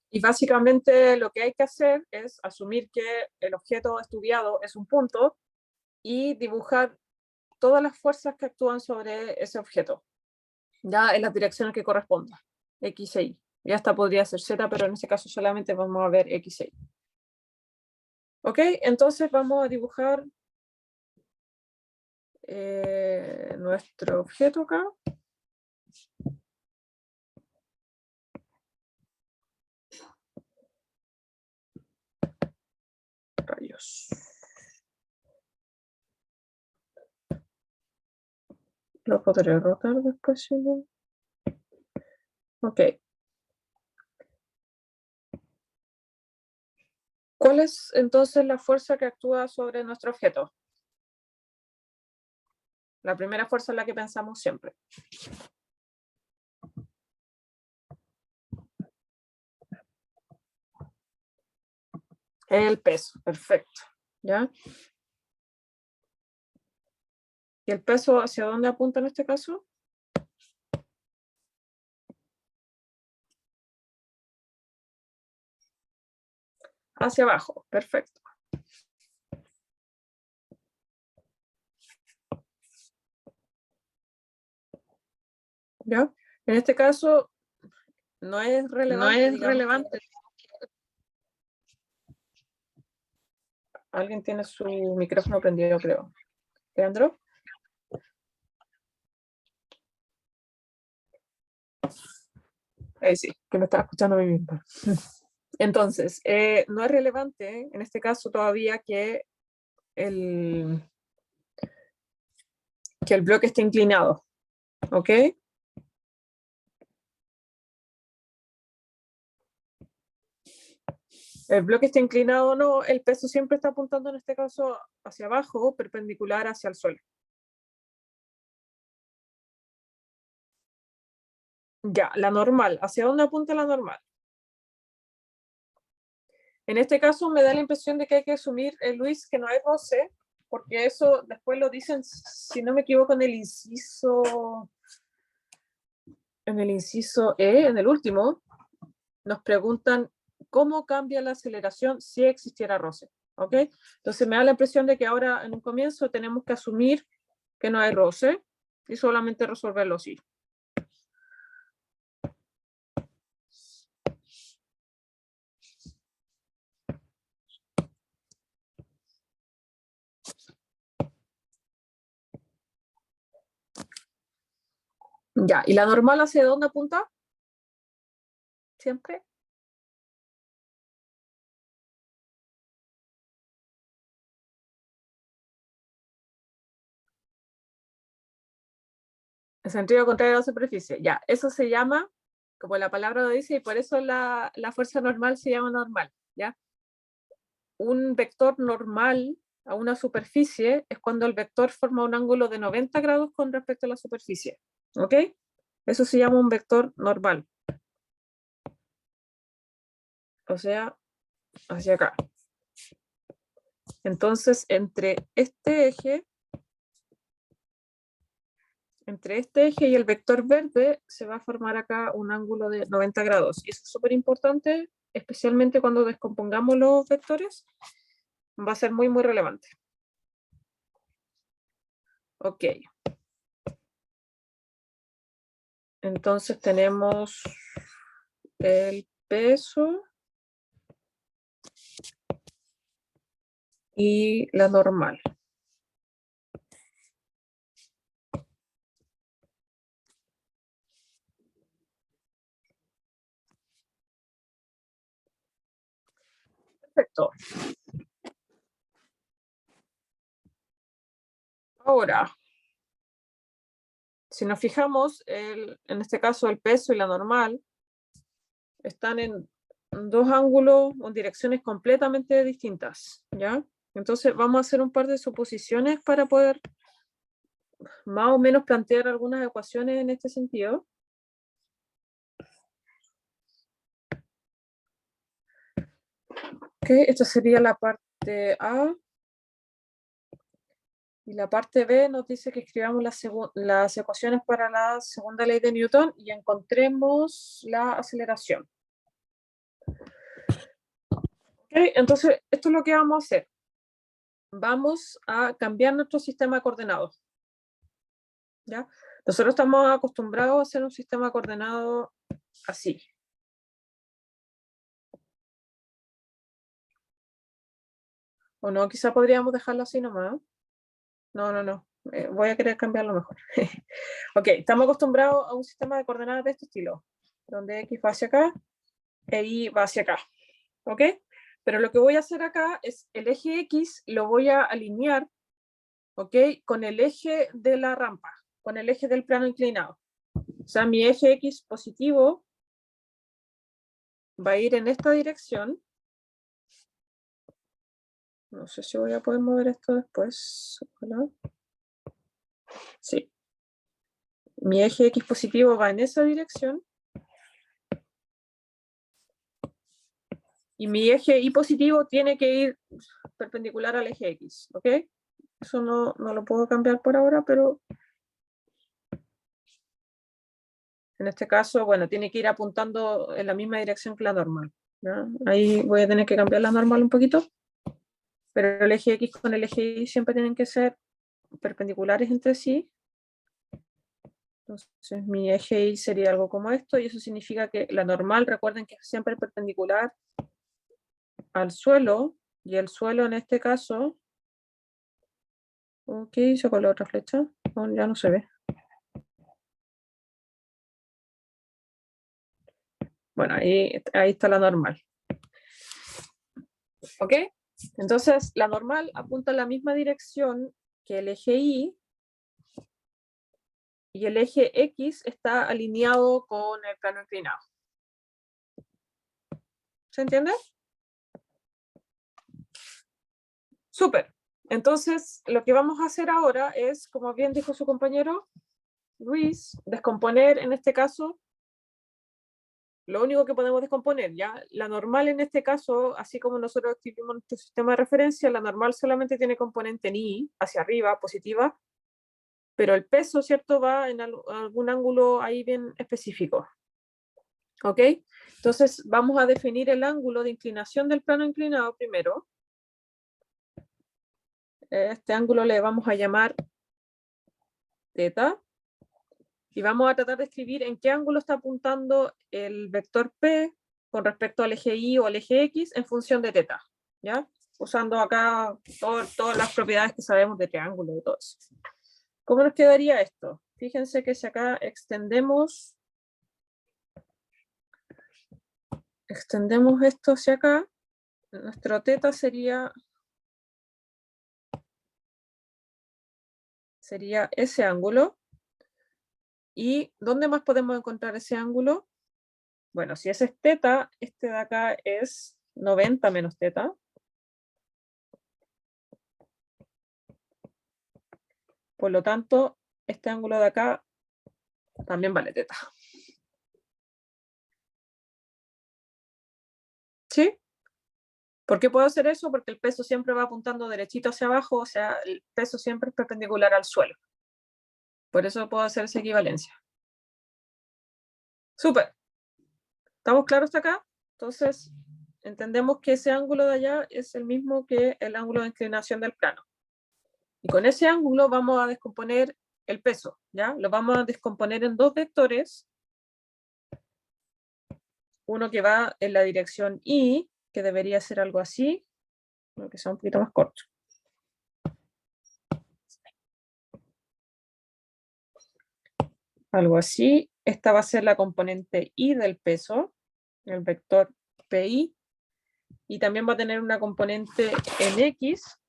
Y básicamente lo que hay que hacer es asumir que el objeto estudiado es un punto y dibujar todas las fuerzas que actúan sobre ese objeto, ya en las direcciones que correspondan, X e Y. Ya hasta podría ser Z, pero en este caso solamente vamos a ver X e Y. Ok, entonces vamos a dibujar nuestro objeto acá. Rayos. Lo podré rotar después, si no. Ok. ¿Cuál es entonces la fuerza que actúa sobre nuestro objeto? La primera fuerza es la que pensamos siempre. El peso, perfecto. ¿Ya? ¿Y el peso hacia dónde apunta en este caso? Hacia abajo, perfecto. ¿Ya? En este caso, no es relevante. Alguien tiene su micrófono prendido, creo. ¿Leandro? Sí, que me estaba escuchando a mí misma. Entonces, no es relevante en este caso todavía que el bloque esté inclinado, ¿ok? El bloque esté inclinado o no, el peso siempre está apuntando en este caso hacia abajo, perpendicular hacia el suelo. Ya, la normal. ¿Hacia dónde apunta la normal? En este caso me da la impresión de que hay que asumir, Luis, que no hay roce, porque eso después lo dicen, si no me equivoco, en el inciso E, en el último, nos preguntan cómo cambia la aceleración si existiera roce, ¿ok? Entonces me da la impresión de que ahora en un comienzo tenemos que asumir que no hay roce y solamente resolverlo así. Ya, ¿y la normal hacia dónde apunta? Siempre. En sentido contrario a la superficie. Ya, eso se llama, como la palabra lo dice, y por eso la fuerza normal se llama normal, ¿ya? Un vector normal a una superficie es cuando el vector forma un ángulo de 90 grados con respecto a la superficie, ¿ok? Eso se llama un vector normal. O sea, hacia acá. Entonces, entre este eje y el vector verde se va a formar acá un ángulo de 90 grados. Y eso es súper importante, especialmente cuando descompongamos los vectores, va a ser muy, muy relevante. Ok. Entonces tenemos el peso y la normal. Perfecto. Ahora, si nos fijamos, en este caso el peso y la normal están en dos ángulos o direcciones completamente distintas, ¿ya? Entonces vamos a hacer un par de suposiciones para poder más o menos plantear algunas ecuaciones en este sentido. Ok, esta sería la parte A. Y la parte B nos dice que escribamos las ecuaciones para la segunda ley de Newton y encontremos la aceleración. Okay, entonces, esto es lo que vamos a hacer. Vamos a cambiar nuestro sistema de coordenadas. ¿Ya? Nosotros estamos acostumbrados a hacer un sistema de coordenadas así. O no, quizá podríamos dejarlo así nomás. No. Voy a querer cambiarlo mejor. Ok, estamos acostumbrados a un sistema de coordenadas de este estilo, donde X va hacia acá e Y va hacia acá. ¿Ok? Pero lo que voy a hacer acá es el eje X lo voy a alinear, ¿ok? Con el eje de la rampa, con el eje del plano inclinado. O sea, mi eje X positivo va a ir en esta dirección. No sé si voy a poder mover esto después. ¿No? Sí. Mi eje X positivo va en esa dirección. Y mi eje Y positivo tiene que ir perpendicular al eje X, ¿ok? Eso no lo puedo cambiar por ahora, pero en este caso, bueno, tiene que ir apuntando en la misma dirección que la normal, ¿ya? Ahí voy a tener que cambiar la normal un poquito, pero el eje X con el eje Y siempre tienen que ser perpendiculares entre sí. Entonces mi eje Y sería algo como esto, y eso significa que la normal, recuerden que es siempre perpendicular al suelo, y el suelo en este caso, ¿qué hizo con la otra flecha? No, ya no se ve. Bueno, ahí está la normal. ¿Ok? Entonces, la normal apunta en la misma dirección que el eje Y, y el eje X está alineado con el plano inclinado. ¿Se entiende? Súper. Entonces, lo que vamos a hacer ahora es, como bien dijo su compañero Luis, descomponer en este caso lo único que podemos descomponer, ¿ya? La normal en este caso, así como nosotros escribimos nuestro sistema de referencia, la normal solamente tiene componente en Y, hacia arriba, positiva, pero el peso, ¿cierto?, va en algún ángulo ahí bien específico. ¿Ok? Entonces, vamos a definir el ángulo de inclinación del plano inclinado primero. Este ángulo le vamos a llamar θ. Y vamos a tratar de escribir en qué ángulo está apuntando el vector P con respecto al eje Y o al eje X en función de θ, ¿ya? Usando acá todas las propiedades que sabemos de triángulo y todo eso. ¿Cómo nos quedaría esto? Fíjense que si acá extendemos esto hacia acá, nuestro θ sería ese ángulo. ¿Y dónde más podemos encontrar ese ángulo? Bueno, si ese es θ, este de acá es 90 menos θ. Por lo tanto, este ángulo de acá también vale θ. ¿Sí? ¿Por qué puedo hacer eso? Porque el peso siempre va apuntando derechito hacia abajo, o sea, el peso siempre es perpendicular al suelo. Por eso puedo hacer esa equivalencia. ¡Súper! ¿Estamos claros hasta acá? Entonces, entendemos que ese ángulo de allá es el mismo que el ángulo de inclinación del plano. Y con ese ángulo vamos a descomponer el peso, ¿ya? Lo vamos a descomponer en dos vectores. Uno que va en la dirección Y, que debería ser algo así, que sea un poquito más corto. Algo así. Esta va a ser la componente Y del peso, el vector PI, y también va a tener una componente en X,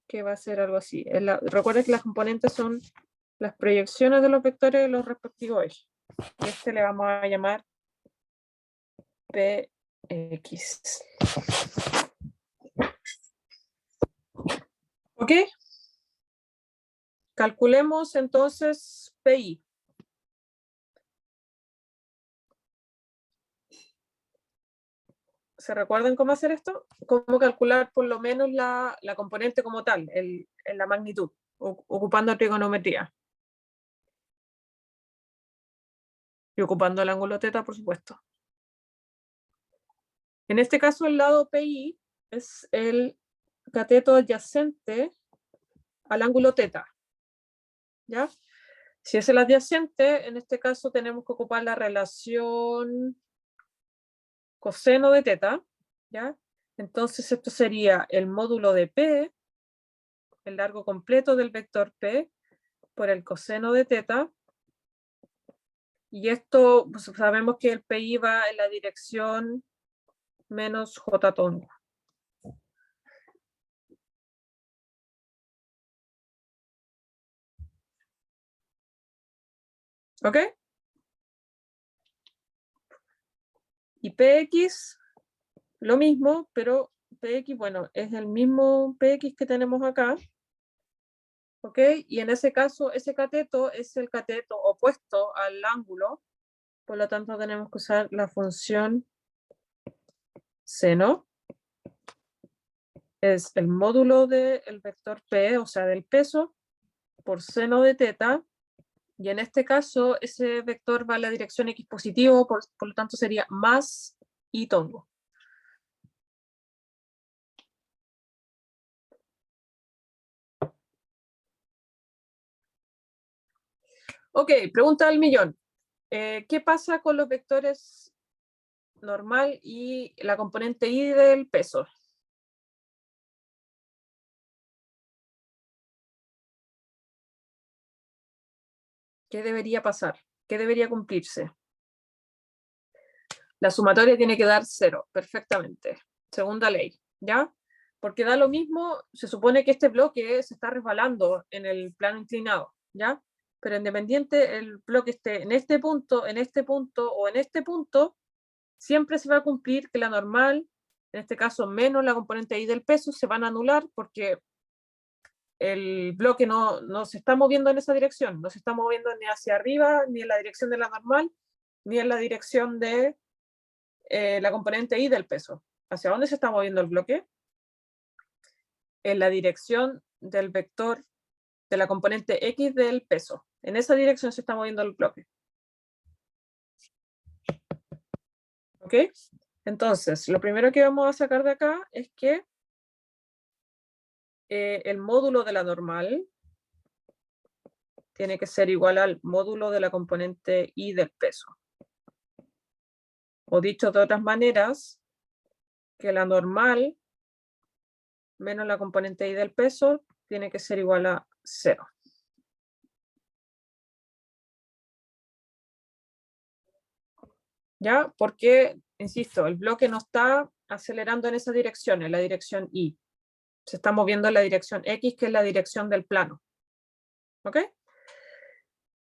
que va a ser algo así. Recuerden que las componentes son las proyecciones de los vectores de los respectivos ejes. Y este le vamos a llamar PX. ¿Ok? Calculemos entonces PI. ¿Se recuerdan cómo hacer esto? Cómo calcular por lo menos la componente como tal, la magnitud, ocupando trigonometría. Y ocupando el ángulo θ, por supuesto. En este caso, el lado PI es el cateto adyacente al ángulo θ. ¿Ya? Si es el adyacente, en este caso tenemos que ocupar la relación coseno de θ. ¿Ya? Entonces esto sería el módulo de P, el largo completo del vector P, por el coseno de θ. Y esto, pues, sabemos que el PI va en la dirección menos J tongo. ¿Ok? Y PX, lo mismo, pero PX, bueno, es el mismo PX que tenemos acá. ¿Ok? Y en ese caso, ese cateto es el cateto opuesto al ángulo. Por lo tanto, tenemos que usar la función seno es el módulo del vector P, o sea, del peso, por seno de teta, y en este caso ese vector va a la dirección X positivo, por lo tanto sería más y tongo. Ok, pregunta del millón. ¿Qué pasa con los vectores normal y la componente Y del peso? ¿Qué debería pasar? ¿Qué debería cumplirse? La sumatoria tiene que dar 0, perfectamente. Segunda ley, ¿ya? Porque da lo mismo, se supone que este bloque se está resbalando en el plano inclinado, ¿ya? Pero independiente el bloque esté en este punto, en este punto o en este punto, siempre se va a cumplir que la normal, en este caso menos la componente Y del peso, se van a anular porque el bloque no se está moviendo en esa dirección, no se está moviendo ni hacia arriba, ni en la dirección de la normal, ni en la dirección de la componente Y del peso. ¿Hacia dónde se está moviendo el bloque? En la dirección del vector de la componente X del peso. En esa dirección se está moviendo el bloque. ¿Ok? Entonces, lo primero que vamos a sacar de acá es que el módulo de la normal tiene que ser igual al módulo de la componente Y del peso. O dicho de otras maneras, que la normal menos la componente Y del peso tiene que ser igual a 0. ¿Ya? Porque, insisto, el bloque no está acelerando en esa dirección, en la dirección Y. Se está moviendo en la dirección X, que es la dirección del plano. ¿Ok?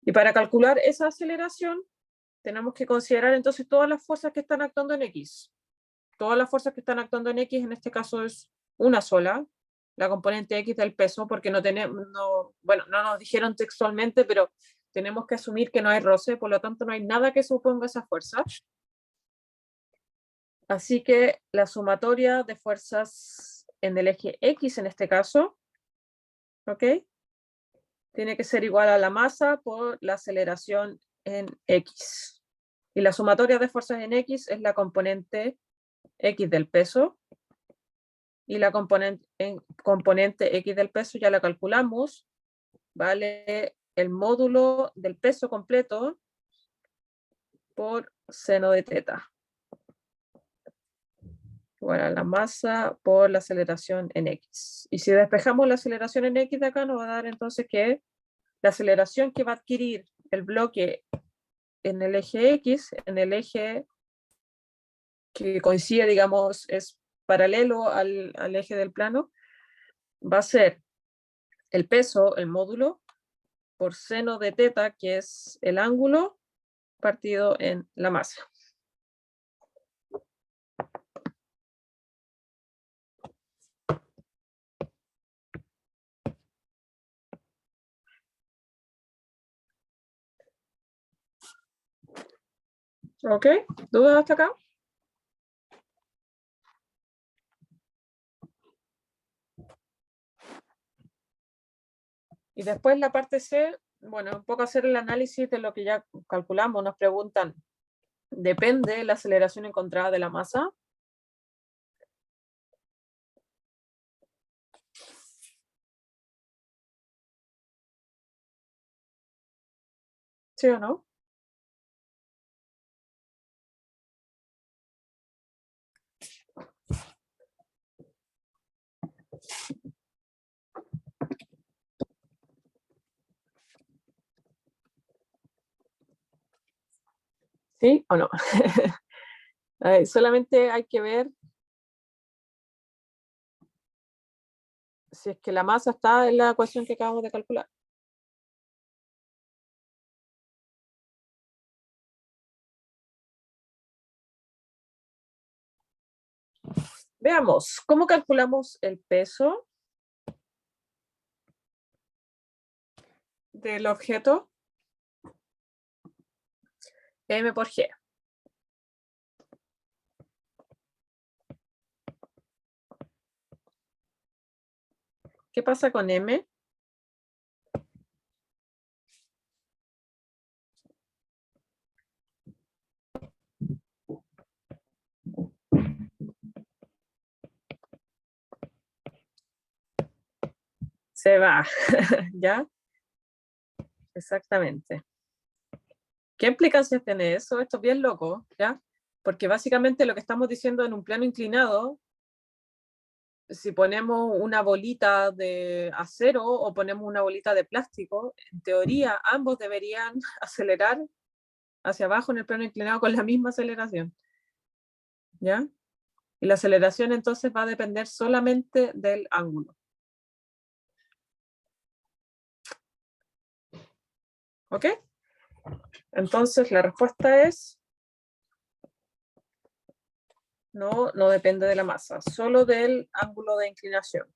Y para calcular esa aceleración, tenemos que considerar entonces todas las fuerzas que están actuando en X. Todas las fuerzas que están actuando en X, en este caso es una sola, la componente X del peso, porque no nos dijeron textualmente, pero tenemos que asumir que no hay roce, por lo tanto no hay nada que suponga esa fuerza. Así que la sumatoria de fuerzas en el eje X, en este caso, ¿ok? Tiene que ser igual a la masa por la aceleración en X. Y la sumatoria de fuerzas en X es la componente X del peso. Y la componente X del peso ya la calculamos. Vale el módulo del peso completo por seno de teta. Igual a la masa por la aceleración en X. Y si despejamos la aceleración en X de acá, nos va a dar entonces que la aceleración que va a adquirir el bloque en el eje X, en el eje que coincide, digamos, es paralelo al eje del plano, va a ser el peso, el módulo, por seno de teta, que es el ángulo, partido en la masa. ¿Ok? ¿Dudas hasta acá? Y después la parte C, bueno, un poco hacer el análisis de lo que ya calculamos. Nos preguntan, ¿depende la aceleración encontrada de la masa? ¿Sí o no? ¿Sí o no? Solamente hay que ver si es que la masa está en la ecuación que acabamos de calcular. Veamos, ¿cómo calculamos el peso del objeto? M por G. ¿Qué pasa con M? Se va, ¿ya? Exactamente. ¿Qué implicancias tiene eso? Esto es bien loco, ¿ya? Porque básicamente lo que estamos diciendo en un plano inclinado, si ponemos una bolita de acero o ponemos una bolita de plástico, en teoría ambos deberían acelerar hacia abajo en el plano inclinado con la misma aceleración, ¿ya? Y la aceleración entonces va a depender solamente del ángulo. ¿Ok? Entonces la respuesta es no, no depende de la masa, solo del ángulo de inclinación.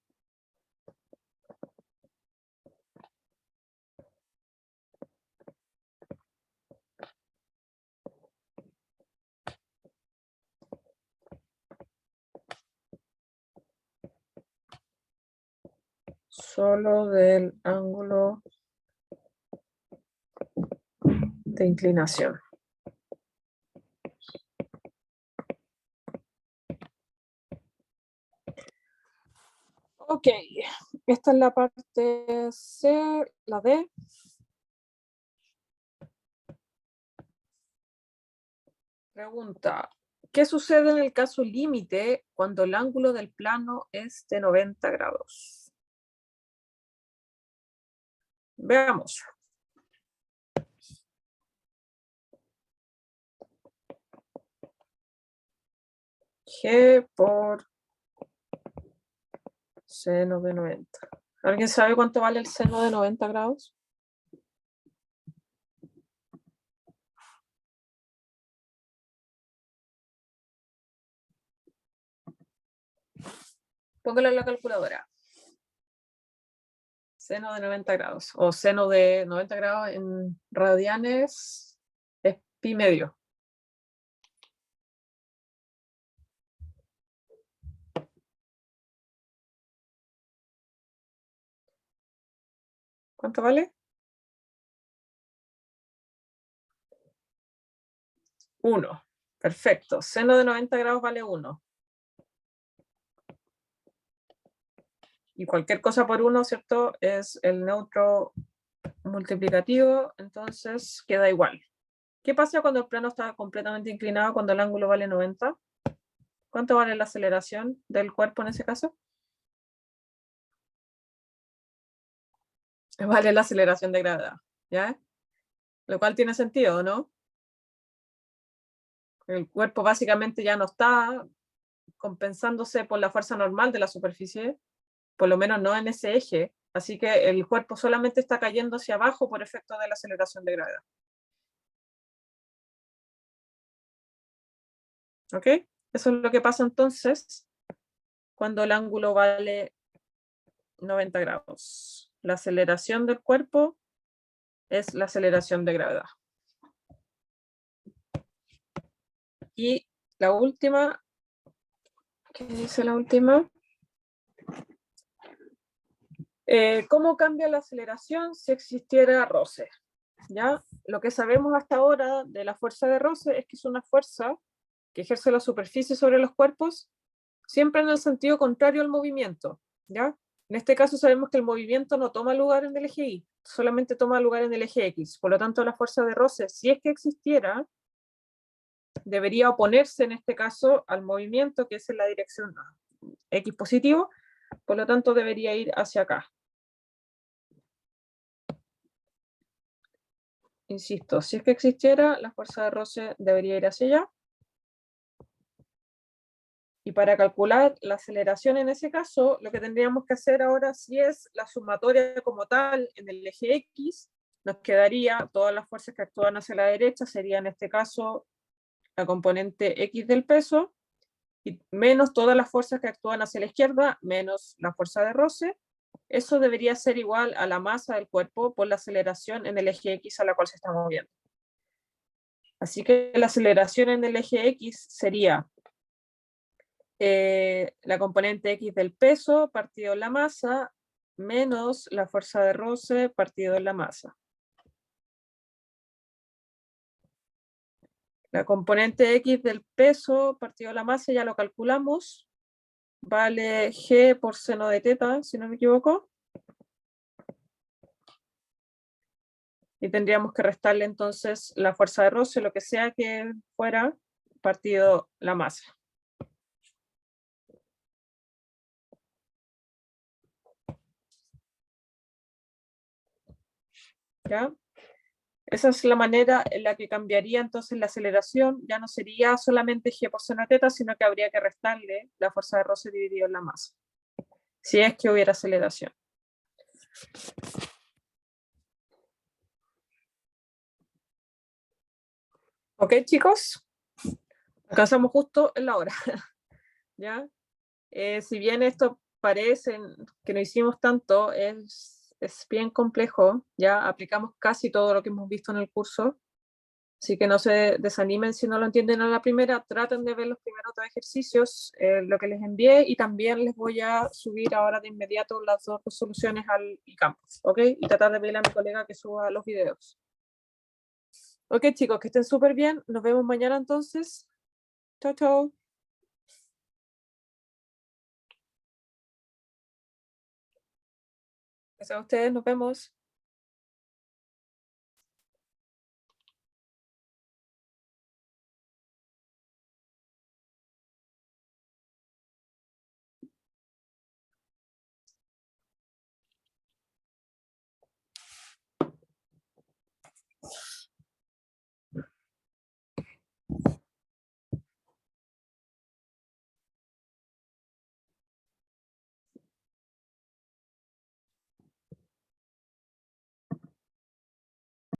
Solo del ángulo de inclinación. Ok, esta es la parte C, la D. Pregunta, ¿qué sucede en el caso límite cuando el ángulo del plano es de 90 grados? Veamos. G por seno de 90. ¿Alguien sabe cuánto vale el seno de 90 grados? Póngalo en la calculadora. Seno de 90 grados. O seno de 90 grados en radianes es pi medio. ¿Cuánto vale? 1. Perfecto. Seno de 90 grados vale 1. Y cualquier cosa por 1, ¿cierto? Es el neutro multiplicativo, entonces queda igual. ¿Qué pasa cuando el plano está completamente inclinado, cuando el ángulo vale 90? ¿Cuánto vale la aceleración del cuerpo en ese caso? Vale la aceleración de gravedad, ¿ya? Lo cual tiene sentido, ¿no? El cuerpo básicamente ya no está compensándose por la fuerza normal de la superficie, por lo menos no en ese eje, así que el cuerpo solamente está cayendo hacia abajo por efecto de la aceleración de gravedad. ¿Ok? Eso es lo que pasa entonces cuando el ángulo vale 90 grados. La aceleración del cuerpo es la aceleración de gravedad. Y la última, ¿qué dice la última? ¿Cómo cambia la aceleración si existiera roce? ¿Ya? Lo que sabemos hasta ahora de la fuerza de roce es que es una fuerza que ejerce la superficie sobre los cuerpos siempre en el sentido contrario al movimiento, ¿ya? En este caso sabemos que el movimiento no toma lugar en el eje Y, solamente toma lugar en el eje X. Por lo tanto, la fuerza de roce, si es que existiera, debería oponerse en este caso al movimiento que es en la dirección X positivo, por lo tanto debería ir hacia acá. Insisto, si es que existiera, la fuerza de roce debería ir hacia allá. Y para calcular la aceleración en ese caso, lo que tendríamos que hacer ahora, si es la sumatoria como tal en el eje X, nos quedaría todas las fuerzas que actúan hacia la derecha, sería en este caso la componente X del peso, y menos todas las fuerzas que actúan hacia la izquierda, menos la fuerza de roce. Eso debería ser igual a la masa del cuerpo por la aceleración en el eje X a la cual se está moviendo. Así que la aceleración en el eje X sería la componente X del peso partido la masa menos la fuerza de roce partido en la masa. La componente X del peso partido en la masa ya lo calculamos. Vale G por seno de teta, si no me equivoco. Y tendríamos que restarle entonces la fuerza de roce, lo que sea que fuera, partido la masa. ¿Ya? Esa es la manera en la que cambiaría entonces la aceleración. Ya no sería solamente G por seno de teta, sino que habría que restarle la fuerza de roce dividido en la masa, si es que hubiera aceleración. ¿Ok, chicos? Alcanzamos justo en la hora. ¿Ya? Si bien esto parece que no hicimos tanto, es bien complejo. Ya aplicamos casi todo lo que hemos visto en el curso. Así que no se desanimen si no lo entienden a la primera. Traten de ver los primeros dos ejercicios, lo que les envié, y también les voy a subir ahora de inmediato las dos soluciones al campus, ¿ok? Y tratar de pedirle a mi colega que suba los videos. Ok, chicos, que estén súper bien. Nos vemos mañana entonces. Chao, chao. Gracias a ustedes, nos vemos.